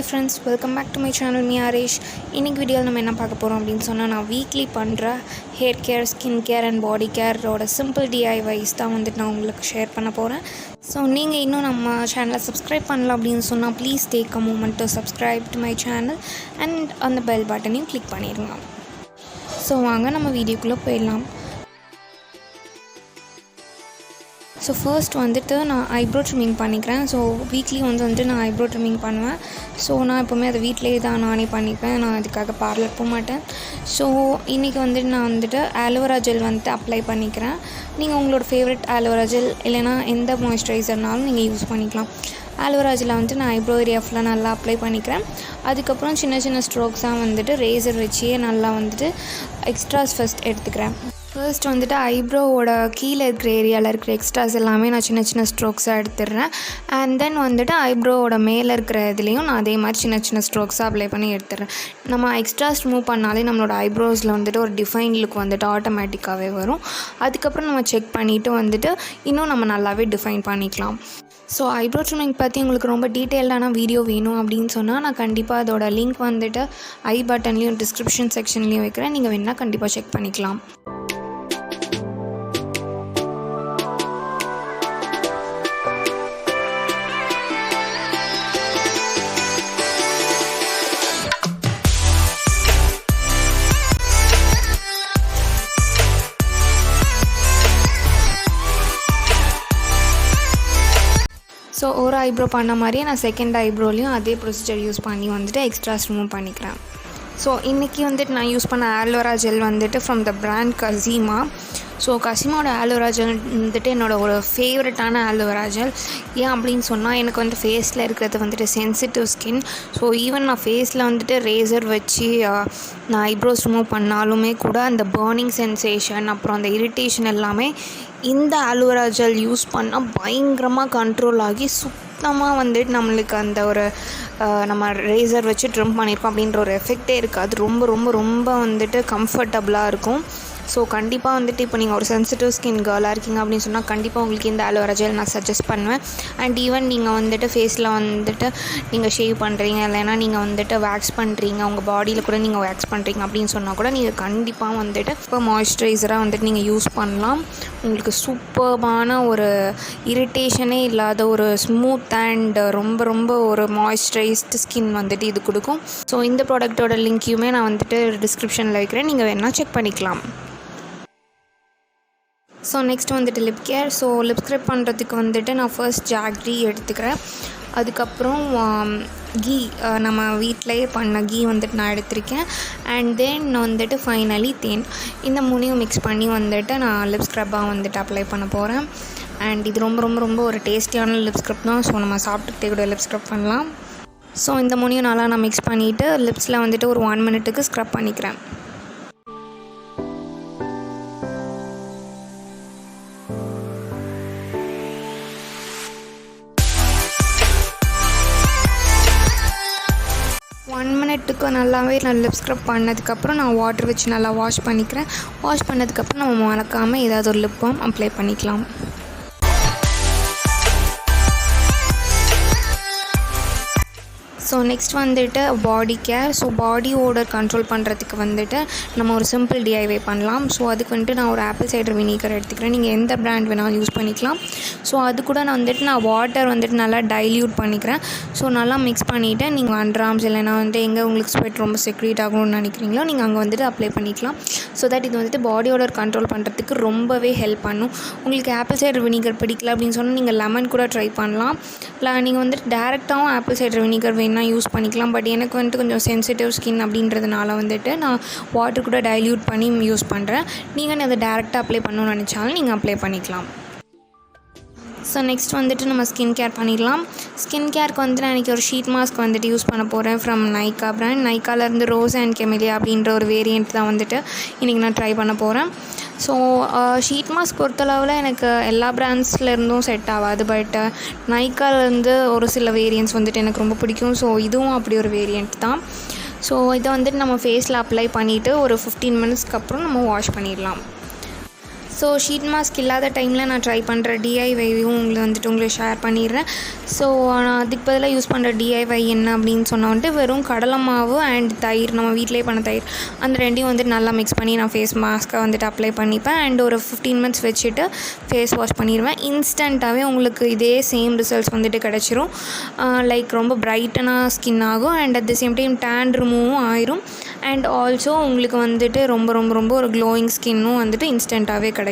Hi friends, welcome back to my channel. Me Arish. இன்னைக்கு வீடியோவில் நம்ம என்ன பார்க்க போகிறோம் அப்படின்னு சொன்னால் நான் வீக்லி பண்ணுற hair care, skin care and body கேரோட சிம்பிள் டிஐவைஸ் தான் நான் உங்களுக்கு ஷேர் பண்ண போகிறேன். ஸோ நீங்கள் இன்னும் நம்ம சேனலை சப்ஸ்கிரைப் பண்ணலாம் அப்படின்னு சொன்னால் please take a moment to subscribe to my channel and அந்த பெல் பட்டனையும் கிளிக் பண்ணிடுங்க. ஸோ வாங்க நம்ம வீடியோக்குள்ளே போயிடலாம். ஸோ ஃபர்ஸ்ட் நான் ஐப்ரோ ட்ரிம்மிங் பண்ணிக்கிறேன். ஸோ வீக்லி நான் ஐப்ரோ ட்ரிம்மிங் பண்ணுவேன். ஸோ நான் எப்போவுமே அதை வீட்டிலே தான் நானே பண்ணிப்பேன். நான் அதுக்காக பார்லர் போக மாட்டேன். ஸோ இன்றைக்கி நான் ஆலோவேரா ஜெல் அப்ளை பண்ணிக்கிறேன். நீங்கள் உங்களோட ஃபேவரட் ஆலோவேரா ஜெல் இல்லைனா எந்த மாய்ஸ்சரைசர்னாலும் நீங்கள் யூஸ் பண்ணிக்கலாம். ஆலோவேரா ஜெல்லை நான் ஐப்ரோ ஏரியா ஃபுல்லாக நல்லா அப்ளை பண்ணிக்கிறேன். அதுக்கப்புறம் சின்ன சின்ன ஸ்ட்ரோக்ஸாக ரேசர் வச்சே நல்லா எக்ஸ்ட்ராஸ் ஃபஸ்ட் எடுத்துக்கிறேன். ஃபர்ஸ்ட் ஐப்ரோவோட கீழே இருக்கிற ஏரியாவில் இருக்கிற எக்ஸ்ட்ராஸ் எல்லாமே நான் சின்ன சின்ன ஸ்ட்ரோக்ஸாக எடுத்துடுறேன். அண்ட் தென் ஐப்ரோவோட மேலே இருக்கிற இதுலேயும் நான் அதே மாதிரி சின்ன சின்ன ஸ்ட்ரோக்ஸாக அப்ளை பண்ணி எடுத்துடுறேன். நம்ம எக்ஸ்ட்ராஸ் ரிமூவ் பண்ணாலே நம்மளோட ஐப்ரோஸில் ஒரு டிஃபைன் லுக் ஆட்டோமேட்டிக்காகவே வரும். அதுக்கப்புறம் நம்ம செக் பண்ணிவிட்டு இன்னும் நம்ம நல்லாவே டிஃபைன் பண்ணிக்கலாம். ஸோ ஐப்ரோ ட்ரிம்மிங் பற்றி உங்களுக்கு ரொம்ப டீட்டெயில்டான வீடியோ வேணும் அப்படின்னு சொன்னால் நான் கண்டிப்பாக அதோட லிங்க் ஐ பட்டன்லேயும் டிஸ்கிரிப்ஷன் செக்ஷன்லேயும் வைக்கிறேன். நீங்கள் வேணால் கண்டிப்பாக செக் பண்ணிக்கலாம். ஸோ ஒரு ஐப்ரோ பண்ண மாதிரியே நான் செகண்ட் ஐப்ரோலையும் அதே ப்ரொசீஜர் யூஸ் பண்ணி எக்ஸ்ட்ராஸ் ரிமூவ் பண்ணிக்கிறேன். ஸோ இன்றைக்கி நான் யூஸ் பண்ண aloe vera gel from the brand கசிமா. ஸோ கசிமாவோட ஆலோவேரா ஜெல் என்னோட ஒரு ஃபேவரட்டான ஆலோவேரா ஜெல். ஏன் அப்படின்னு சொன்னால் எனக்கு ஃபேஸில் இருக்கிறது சென்சிட்டிவ் ஸ்கின். ஸோ ஈவன் நான் ஃபேஸில் ரேசர் வச்சு நான் ஐப்ரோஸ் ரிமூவ் பண்ணாலுமே கூட அந்த பர்னிங் சென்சேஷன் அப்புறம் அந்த இரிட்டேஷன் எல்லாமே இந்த ஆலோவேரா ஜெல் யூஸ் பண்ணால் பயங்கரமாக கண்ட்ரோல் ஆகி சுத்தமாக நம்மளுக்கு அந்த ஒரு நம்ம ரேசர் வச்சு ட்ரிம் பண்ணியிருக்கோம் அப்படின்ற ஒரு எஃபெக்டே இருக்காது. ரொம்ப ரொம்ப ரொம்ப கம்ஃபர்டபுளாக இருக்கும். ஸோ கண்டிப்பாக இப்போ நீங்கள் ஒரு சென்சிட்டிவ் ஸ்கின் கேர்ளாக இருக்கீங்க அப்படின்னு சொன்னால் கண்டிப்பாக உங்களுக்கு இந்த ஆலோவேரா ஜெல் நான் சஜஸ்ட் பண்ணுவேன். அண்ட் ஈவன் நீங்கள் ஃபேஸில் நீங்கள் ஷேவ் பண்ணுறீங்க இல்லைனா நீங்கள் வேக்ஸ் பண்ணுறீங்க, உங்கள் பாடியில் கூட நீங்கள் வேக்ஸ் பண்ணுறீங்க அப்படின்னு சொன்னால் கூட நீங்கள் கண்டிப்பாக இப்போ மாய்ஸ்சரைசராக நீங்கள் யூஸ் பண்ணலாம். உங்களுக்கு சூப்பர்பான ஒரு இரிட்டேஷனே இல்லாத ஒரு ஸ்மூத் அண்ட் ரொம்ப ரொம்ப ஒரு மாய்ஸ்சரைஸ்டு ஸ்கின் இது கொடுக்கும். ஸோ இந்த ப்ராடக்ட்டோட லிங்க்கையுமே நான் டிஸ்கிரிப்ஷனில் வைக்கிறேன். நீங்கள் வேணால் செக் பண்ணிக்கலாம். So next lip care. So lip scrub பண்ணுறதுக்கு நான் ஃபர்ஸ்ட் ஜாக்ரி எடுத்துக்கிறேன். அதுக்கப்புறம் கீ, நம்ம வீட்டிலையே பண்ண கீ நான் எடுத்திருக்கேன். அண்ட் தென் ஃபைனலி தேன். இந்த மூணையும் மிக்ஸ் பண்ணி நான் லிப் ஸ்க்ரப்பாக அப்ளை பண்ண போகிறேன். அண்ட் இது ரொம்ப ரொம்ப ரொம்ப ஒரு டேஸ்டியான லிப் ஸ்க்ரப் தான். ஸோ நம்ம சாப்பிட்டுக்கிட்டே கூட லிப் ஸ்க்ரப் பண்ணலாம். ஸோ இந்த மூணையும் நல்லா நான் மிக்ஸ் பண்ணிவிட்டு லிப்ஸில் ஒரு 1 மினிட்டுக்கு ஸ்க்ரப் பண்ணிக்கிறேன். நல்லாவே நான் லிப் ஸ்க்ரப் பண்ணதுக்கப்புறம் நான் வாட்டர் வச்சு நல்லா வாஷ் பண்ணிக்கிறேன். வாஷ் பண்ணதுக்கப்புறம் நம்ம மறக்காமல் ஏதாவது ஒரு லிப் பாம் அப்ளை பண்ணிக்கலாம். So next body care. So body odour control பண்ணுறதுக்கு நம்ம ஒரு சிம்பிள் டிஐவை பண்ணலாம். ஸோ அதுக்கு நான் ஒரு ஆப்பிள் சைடர் வினிகர் எடுத்துக்கிறேன். நீங்கள் எந்த பிராண்ட் வேணாலும் யூஸ் பண்ணிக்கலாம். ஸோ அது கூட நான் வாட்டர் நல்லா டைல்யூட் பண்ணிக்கிறேன். ஸோ நல்லா மிக்ஸ் பண்ணிவிட்டு நீங்கள் அண்டர் ஆர்ம்ஸ் இல்லைனா எங்கே உங்களுக்கு ஸ்வெட் ரொம்ப செக்ரீட் ஆகணும்னு நினைக்கிறீங்களோ நீங்கள் அங்கே அப்ளை பண்ணிக்கலாம். ஸோ தட் இது பாடி ஓடர் கண்ட்ரோல் பண்ணுறதுக்கு ரொம்பவே ஹெல்ப் பண்ணும். உங்களுக்கு ஆப்பிள் சைடர் வினிகர் பிடிக்கல அப்படின்னு சொன்னால் நீங்கள் லெமன் கூட ட்ரை பண்ணலாம். இல்லை நீங்கள் டேரெக்டாகவும் ஆப்பிள் சைடர் வினிகர் வேணால் யூஸ் பண்ணிக்கலாம். பட் எனக்கு கொஞ்சம் சென்சிட்டிவ் ஸ்கின் அப்படின்றதுனால நான் வாட்டர் கூட டைல்யூட் பண்ணி யூஸ் பண்ணுறேன். நீங்கள் அதை டேரெக்டாக அப்ளை பண்ணணும்னு நினச்சாலும் நீங்கள் அப்ளை பண்ணிக்கலாம். ஸோ நெக்ஸ்ட் நம்ம ஸ்கின் கேர் பண்ணிடலாம். ஸ்கின் கேருக்கு நான் இன்றைக்கி ஒரு ஷீட் மாஸ்க் யூஸ் பண்ண போகிறேன் ஃப்ரம் நைக்கா பிராண்ட். நைக்காலேருந்து ரோஸ் அண்ட் கெமிலியா அப்படின்ற ஒரு வேரியண்ட் தான் இன்றைக்கி நான் ட்ரை பண்ண போகிறேன். ஸோ ஷீட் மாஸ்க் பொறுத்தளவில் எனக்கு எல்லா பிராண்ட்ஸ்லேருந்தும் செட் ஆகாது. பட் நைக்காலேருந்து ஒரு சில வேரியன்ட்ஸ் எனக்கு ரொம்ப பிடிக்கும். ஸோ இதுவும் அப்படி ஒரு வேரியண்ட் தான். ஸோ இதை நம்ம ஃபேஸில் அப்ளை பண்ணிவிட்டு ஒரு 15 மினிட்ஸ்க்கு அப்புறம் நம்ம வாஷ் பண்ணிடலாம். ஸோ ஷீட் மாஸ்க் இல்லாத டைமில் நான் ட்ரை பண்ணுற டிஐவையும் உங்களுக்கு ஷேர் பண்ணிடுறேன். ஸோ நான் அதுக்கு பதிலாக யூஸ் பண்ணுற டிஐவை என்ன அப்படின்னு சொன்னால் வெறும் கடலை மாவு அண்ட் தயிர், நம்ம வீட்டிலே பண்ண தயிர், அந்த ரெண்டையும் நல்லா மிக்ஸ் பண்ணி நான் ஃபேஸ் மாஸ்க்கை அப்ளை பண்ணிப்பேன். அண்ட் ஒரு 15 மினிட்ஸ் வச்சுட்டு ஃபேஸ் வாஷ் பண்ணிடுவேன். இன்ஸ்டண்ட்டாகவே உங்களுக்கு இதே சேம் ரிசல்ட்ஸ் கிடச்சிரும். லைக் ரொம்ப பிரைட்டனாக ஸ்கின் ஆகும் and at the same time tan ரிமூவும் ஆயிரும். அண்ட் ஆல்சோ உங்களுக்கு ரொம்ப ரொம்ப ரொம்ப ஒரு க்ளோயிங் ஸ்கின்னும் இன்ஸ்டண்ட்டாகவே கிடைக்கும்.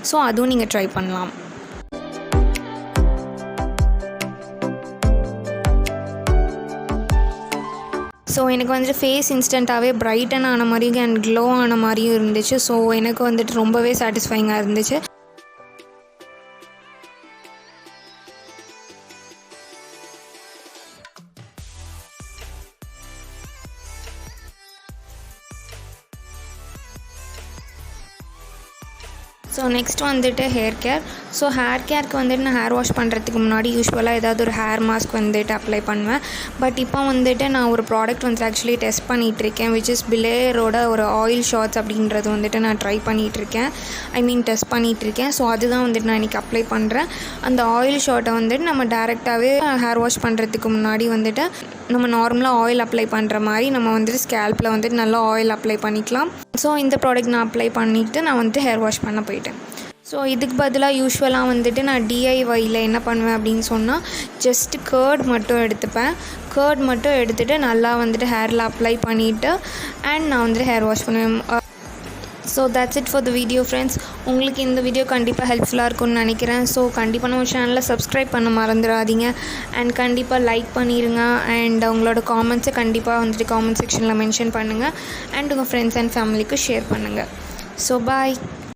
ஸோ அதுவும் நீங்கள் ட்ரை பண்ணலாம். ஸோ எனக்கு ஃபேஸ் இன்ஸ்டண்ட்டாகவே பிரைட்டன் ஆன மாதிரியும் அண்ட் க்ளோ ஆன மாதிரியும் இருந்துச்சு. ஸோ எனக்கு ரொம்பவே சாட்டிஸ்ஃபைங்காக இருந்துச்சு. So next hair care. So hair கேருக்கு நான் ஹேர் வாஷ் பண்ணுறதுக்கு முன்னாடி யூஸ்வலாக ஏதாவது ஒரு ஹேர் மாஸ்க் அப்ளை பண்ணுவேன். பட் இப்போ நான் ஒரு ப்ராடக்ட் ஆக்சுவலி டெஸ்ட் பண்ணிகிட்ருக்கேன், விச் இஸ் பிளேயரோட ஒரு ஆயில் ஷார்ட்ஸ் அப்படின்றது நான் ட்ரை பண்ணிகிட்ருக்கேன். டெஸ்ட் பண்ணிகிட்ருக்கேன். ஸோ அதுதான் நான் இன்றைக்கி அப்ளை பண்ணுறேன். அந்த ஆயில் ஷார்ட்டை நம்ம டேரெக்டாகவே ஹேர் வாஷ் பண்ணுறதுக்கு முன்னாடி நம்ம நார்மலாக ஆயில் அப்ளை பண்ணுற மாதிரி நம்ம ஸ்கேல்பில் நல்லா ஆயில் அப்ளை பண்ணிக்கலாம். ஸோ இந்த ப்ராடக்ட் நான் அப்ளை பண்ணிவிட்டு நான் ஹேர் வாஷ் பண்ண போயிட்டேன். ஸோ இதுக்கு பதிலாக யூஸ்வலாக நான் டிஐஒயில் என்ன பண்ணுவேன் அப்படின்னு சொன்னால் ஜஸ்ட் கர்ட் மட்டும் எடுத்துப்பேன். கர்ட் மட்டும் எடுத்துகிட்டு நல்லா ஹேரில் அப்ளை பண்ணிவிட்டு அண்ட் நான் ஹேர் வாஷ் பண்ணுவேன். So that's it for the video friends. உங்களுக்கு இந்த வீடியோ கண்டிப்பாக ஹெல்ப்ஃபுல்லாக இருக்கும்னு நினைக்கிறேன். ஸோ கண்டிப்பாக நம்ம சேனலை சப்ஸ்கிரைப் பண்ண மறந்துடாதீங்க அண்ட் கண்டிப்பாக லைக் பண்ணிடுங்க. அண்ட் உங்களோட காமெண்ட்ஸை கண்டிப்பாக காமெண்ட் செக்ஷனில் மென்ஷன் பண்ணுங்கள் அண்ட் உங்கள் ஃப்ரெண்ட்ஸ் அண்ட் ஃபேமிலிக்கு ஷேர் பண்ணுங்கள். So bye.